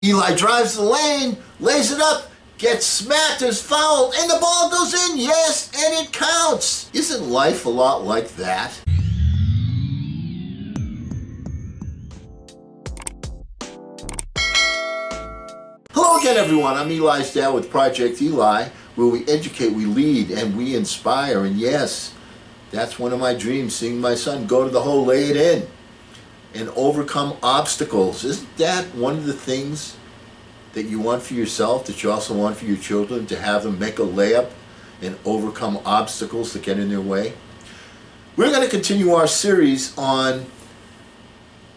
Eli drives the lane, lays it up, gets smacked, is fouled, and the ball goes in. Yes, and it counts. Isn't life a lot like that? Hello again, everyone. I'm Eli's dad with Project Eli, where we educate, we lead, and we inspire. And yes, that's one of my dreams, seeing my son go to the hole, lay it in, and overcome obstacles. Isn't that one of the things that you want for yourself, that you also want for your children, to have them make a layup and overcome obstacles that get in their way? We're going to continue our series on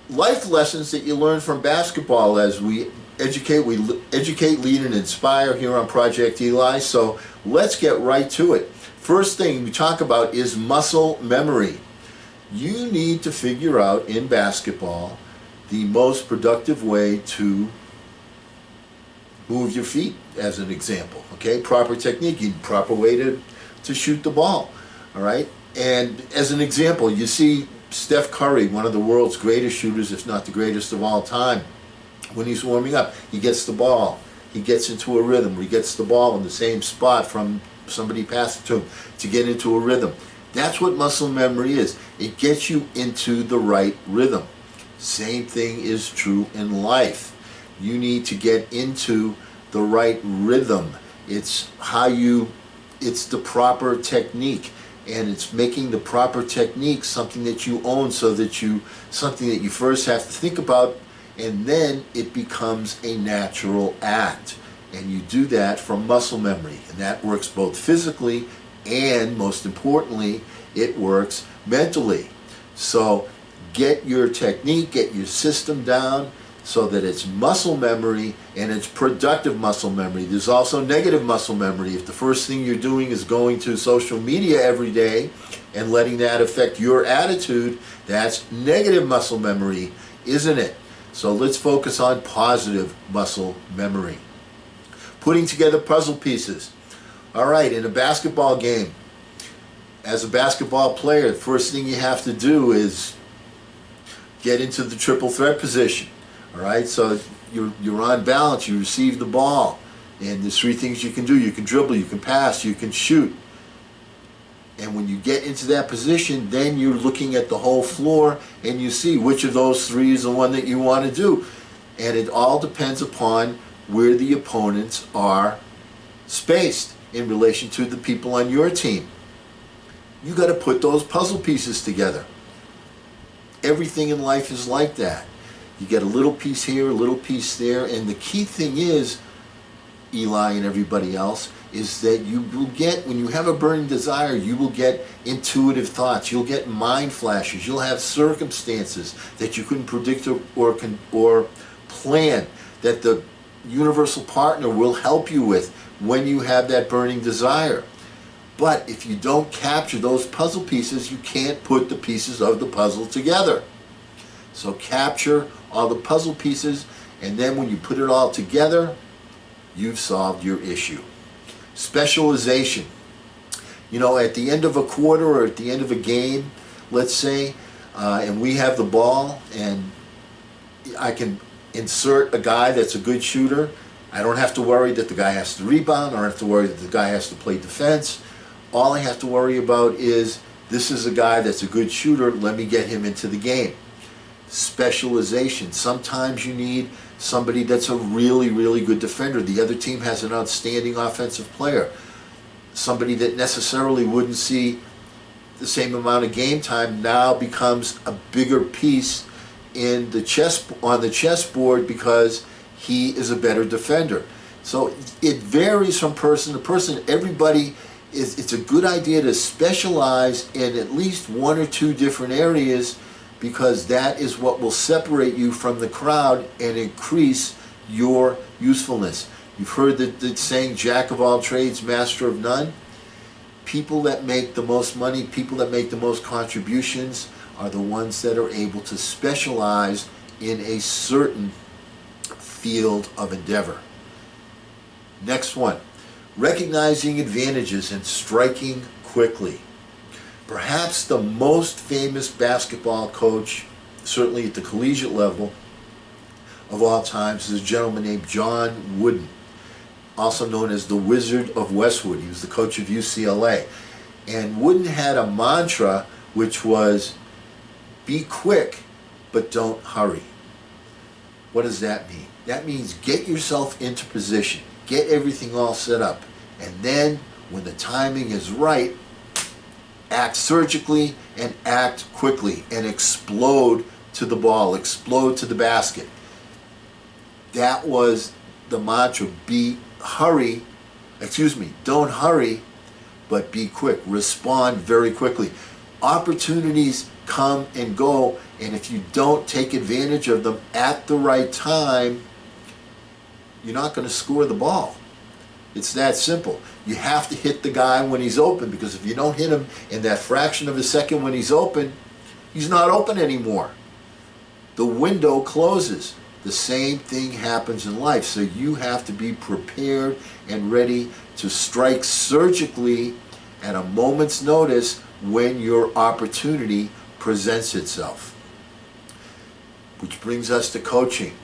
life lessons that you learn from basketball as we educate, lead, and inspire here on Project Eli. So let's get right to it. First thing we talk about is muscle memory. You need to figure out in basketball the most productive way to move your feet, as an example. Okay, proper technique, proper way to shoot the ball. All right, and as an example, you see Steph Curry, one of the world's greatest shooters, if not the greatest of all time. When he's warming up, he gets the ball, he gets into a rhythm, he gets the ball in the same spot from somebody passing to him to get into a rhythm. That's what muscle memory is. It gets you into the right rhythm. Same thing is true in life. You need to get into the right rhythm. It's the proper technique, and it's making the proper technique something that you own, something that you first have to think about, and then it becomes a natural act. And you do that from muscle memory, and that works both physically and, most importantly, it works mentally. So get your technique, get your system down so that it's muscle memory, and it's productive muscle memory. There's also negative muscle memory. If the first thing you're doing is going to social media every day and letting that affect your attitude, that's negative muscle memory, isn't it? So let's focus on positive muscle memory. Putting together puzzle pieces. All right, in a basketball game, as a basketball player, the first thing you have to do is get into the triple threat position. All right, so you're on balance, you receive the ball, and there's three things you can do. You can dribble, you can pass, you can shoot. And when you get into that position, then you're looking at the whole floor and you see which of those three is the one that you want to do. And it all depends upon where the opponents are spaced in relation to the people on your team. You got to put those puzzle pieces together. Everything in life is like that. You get a little piece here, a little piece there, and the key thing is, Eli and everybody else, is that you will get, when you have a burning desire, you will get intuitive thoughts, you'll get mind flashes, you'll have circumstances that you couldn't predict or plan, that the universal partner will help you with when you have that burning desire. But if you don't capture those puzzle pieces, you can't put the pieces of the puzzle together. So capture all the puzzle pieces, and then when you put it all together, you've solved your issue. Specialization. You know, at the end of a quarter or at the end of a game, let's say, and we have the ball, and I can insert a guy that's a good shooter. I don't have to worry that the guy has to rebound. I don't have to worry that the guy has to play defense. All I have to worry about is, this is a guy that's a good shooter, let me get him into the game. Specialization. Sometimes you need somebody that's a really, really good defender. The other team has an outstanding offensive player. Somebody that necessarily wouldn't see the same amount of game time now becomes a bigger piece in the on the chessboard because he is a better defender. So it varies from person to person. It's a good idea to specialize in at least one or two different areas, because that is what will separate you from the crowd and increase your usefulness. You've heard the saying, jack of all trades, master of none. People that make the most money, people that make the most contributions are the ones that are able to specialize in a certain field of endeavor. Next one, recognizing advantages and striking quickly. Perhaps the most famous basketball coach, certainly at the collegiate level, of all times is a gentleman named John Wooden, also known as the Wizard of Westwood. He was the coach of UCLA. And Wooden had a mantra which was, be quick, but don't hurry. What does that mean? That means get yourself into position, get everything all set up, and then when the timing is right, act surgically and act quickly and explode to the ball, explode to the basket. That was the mantra. Don't hurry, but be quick. Respond very quickly. Opportunities come and go, and if you don't take advantage of them at the right time, you're not going to score the ball. It's that simple. You have to hit the guy when he's open, because if you don't hit him in that fraction of a second when he's open, he's not open anymore. The window closes. The same thing happens in life. So you have to be prepared and ready to strike surgically at a moment's notice when your opportunity presents itself. Which brings us to coaching.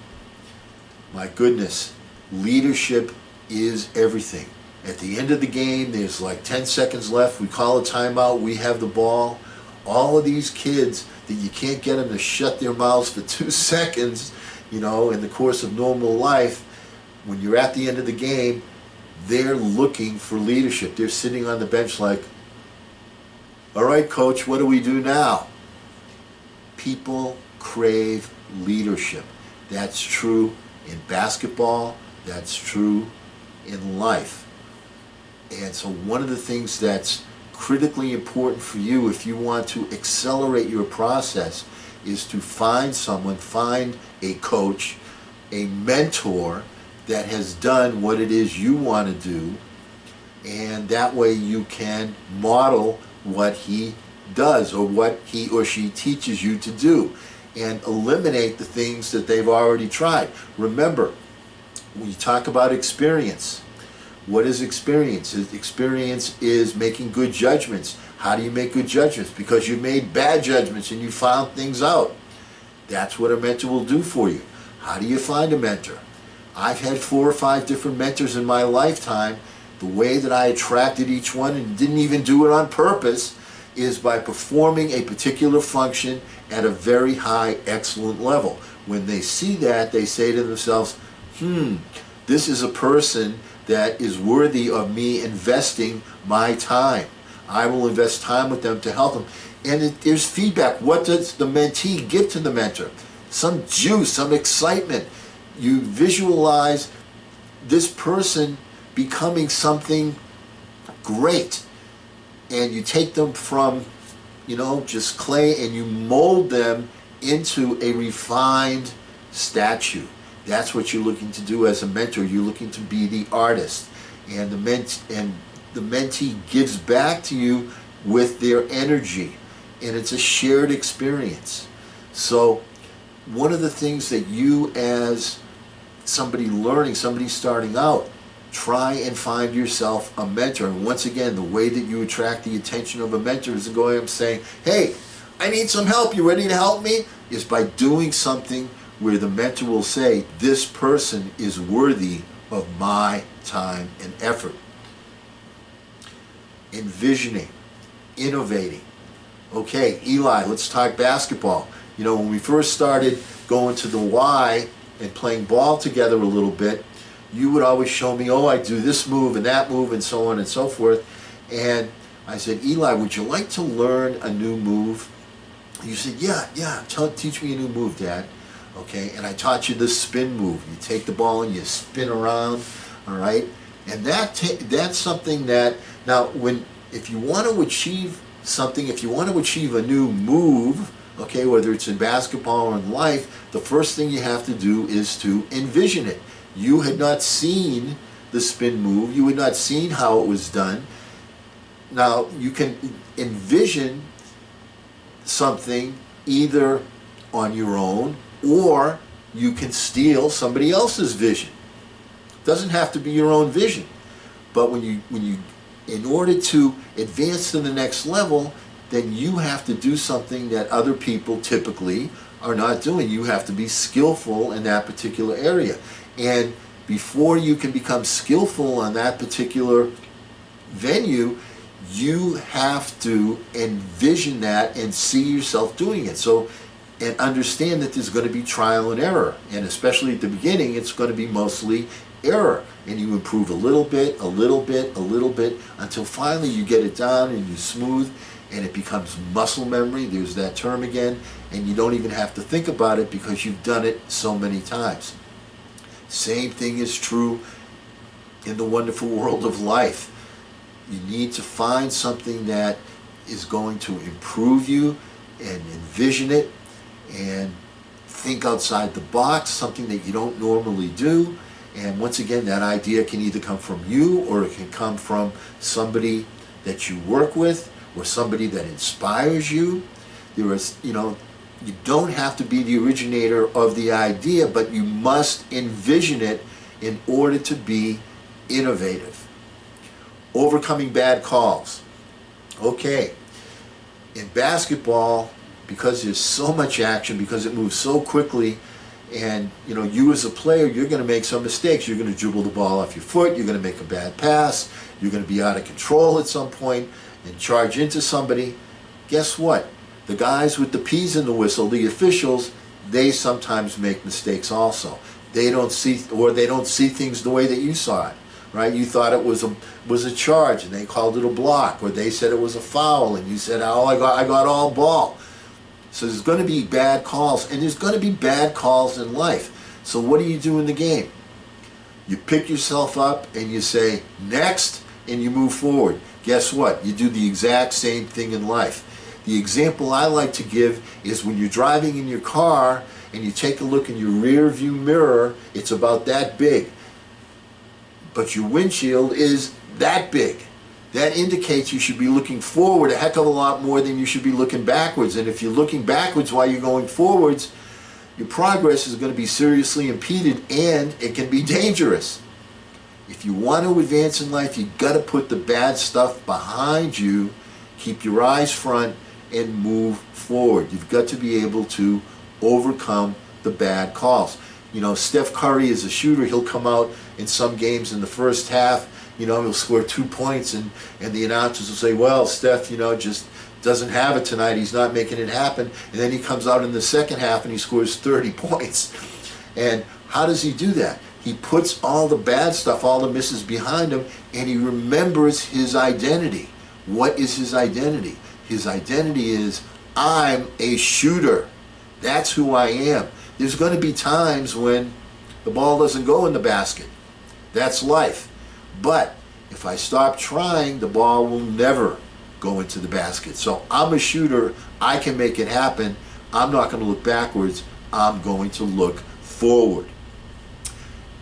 My goodness, leadership is everything. At the end of the game, there's like 10 seconds left. We call a timeout. We have the ball. All of these kids that you can't get them to shut their mouths for 2 seconds, in the course of normal life, when you're at the end of the game, they're looking for leadership. They're sitting on the bench like, all right, coach, what do we do now? People crave leadership. That's true in basketball. That's true in life. And so one of the things that's critically important for you if you want to accelerate your process is to find a coach, a mentor that has done what it is you want to do, and that way you can model what he does or what he or she teaches you to do and eliminate the things that they've already tried. Remember, when you talk about experience, what is experience? Experience is making good judgments. How do you make good judgments? Because you made bad judgments and you found things out. That's what a mentor will do for you. How do you find a mentor? I've had 4 or 5 different mentors in my lifetime. The way that I attracted each one, and didn't even do it on purpose, is by performing a particular function at a very high, excellent level. When they see that, they say to themselves, this is a person that is worthy of me investing my time. I will invest time with them to help them. And there's feedback. What does the mentee give to the mentor? Some juice, some excitement. You visualize this person becoming something great. And you take them from, just clay, and you mold them into a refined statue. That's what you're looking to do as a mentor. You're looking to be the artist. And the mentee gives back to you with their energy. And it's a shared experience. So one of the things that you, as somebody learning, somebody starting out, try and find yourself a mentor. And once again, the way that you attract the attention of a mentor isn't going up and saying, hey, I need some help, you ready to help me? Is by doing something where the mentor will say, this person is worthy of my time and effort. Envisioning, innovating. Okay, Eli, let's talk basketball. When we first started going to the Y and playing ball together a little bit, you would always show me, I do this move and that move and so on and so forth. And I said, Eli, would you like to learn a new move? You said, yeah, teach me a new move, Dad. Okay, and I taught you the spin move. You take the ball and you spin around, all right? And that's something that, now, if you want to achieve something, if you want to achieve a new move, okay, whether it's in basketball or in life, the first thing you have to do is to envision it. You had not seen the spin move. You had not seen how it was done. Now, you can envision something either on your own, or you can steal somebody else's vision. It doesn't have to be your own vision. But when you in order to advance to the next level, then you have to do something that other people typically are not doing. You have to be skillful in that particular area. And before you can become skillful on that particular venue, you have to envision that and see yourself doing it. So, and understand that there's going to be trial and error. And especially at the beginning, it's going to be mostly error. And you improve a little bit, a little bit, a little bit, until finally you get it down and you smooth, and it becomes muscle memory. There's that term again. And you don't even have to think about it because you've done it so many times. Same thing is true in the wonderful world of life. You need to find something that is going to improve you and envision it and think outside the box, something that you don't normally do. And once again, that idea can either come from you, or it can come from somebody that you work with, or somebody that inspires you. There is, you don't have to be the originator of the idea, but you must envision it in order to be innovative. Overcoming bad calls. Okay, in basketball, because there's so much action, because it moves so quickly, and you as a player, you're going to make some mistakes. You're going to dribble the ball off your foot, you're going to make a bad pass, you're going to be out of control at some point and charge into somebody. Guess what? The guys with the P's in the whistle, the officials, they sometimes make mistakes also. They don't see things the way that you saw it. Right? You thought it was a charge, and they called it a block, or they said it was a foul, and you said, "Oh, I got all ball." So there's going to be bad calls, and there's going to be bad calls in life. So what do you do in the game? You pick yourself up and you say, "Next," and you move forward. Guess what? You do the exact same thing in life. The example I like to give is when you're driving in your car and you take a look in your rear view mirror. It's about that big, but your windshield is that big. That indicates you should be looking forward a heck of a lot more than you should be looking backwards. And if you're looking backwards while you're going forwards, your progress is going to be seriously impeded, and it can be dangerous. If you want to advance in life, you've got to put the bad stuff behind you, keep your eyes front, and move forward. You've got to be able to overcome the bad calls. Steph Curry is a shooter. He'll come out in some games in the first half, he'll score 2 points, and the announcers will say, "Well, Steph, just doesn't have it tonight. He's not making it happen." And then he comes out in the second half and he scores 30 points. And how does he do that? He puts all the bad stuff, all the misses behind him, and he remembers his identity. What is his identity? His identity is, I'm a shooter. That's who I am. There's going to be times when the ball doesn't go in the basket. That's life. But if I stop trying, the ball will never go into the basket. So I'm a shooter. I can make it happen. I'm not going to look backwards. I'm going to look forward.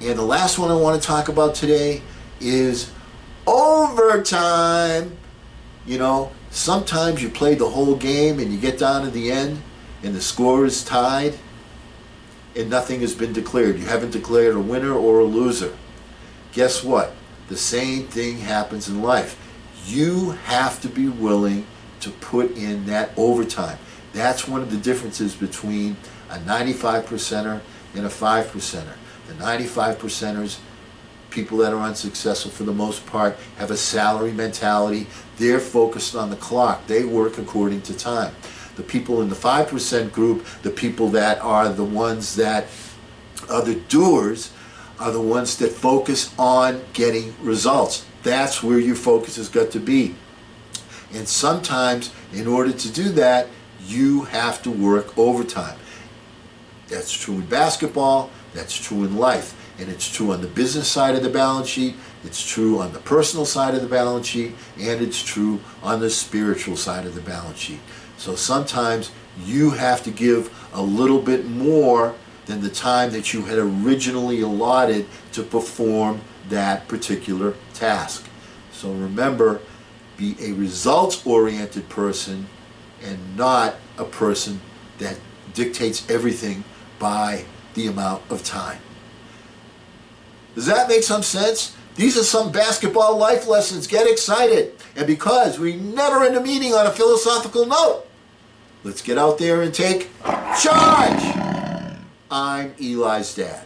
And the last one I want to talk about today is overtime. Sometimes you play the whole game and you get down to the end and the score is tied and nothing has been declared. You haven't declared a winner or a loser. Guess what? The same thing happens in life. You have to be willing to put in that overtime. That's one of the differences between a 95%er and a 5%er. The 95%ers, people that are unsuccessful for the most part, have a salary mentality. They're focused on the clock. They work according to time. The people in the 5% group, the people that are the ones that are the doers, are the ones that focus on getting results. That's where your focus has got to be. And sometimes, in order to do that, you have to work overtime. That's true in basketball, that's true in life. And it's true on the business side of the balance sheet, it's true on the personal side of the balance sheet, and it's true on the spiritual side of the balance sheet. So sometimes you have to give a little bit more than the time that you had originally allotted to perform that particular task. So remember, be a results-oriented person and not a person that dictates everything by the amount of time. Does that make some sense? These are some basketball life lessons. Get excited. And because we never end a meeting on a philosophical note, Let's get out there and take charge. I'm Eli's dad.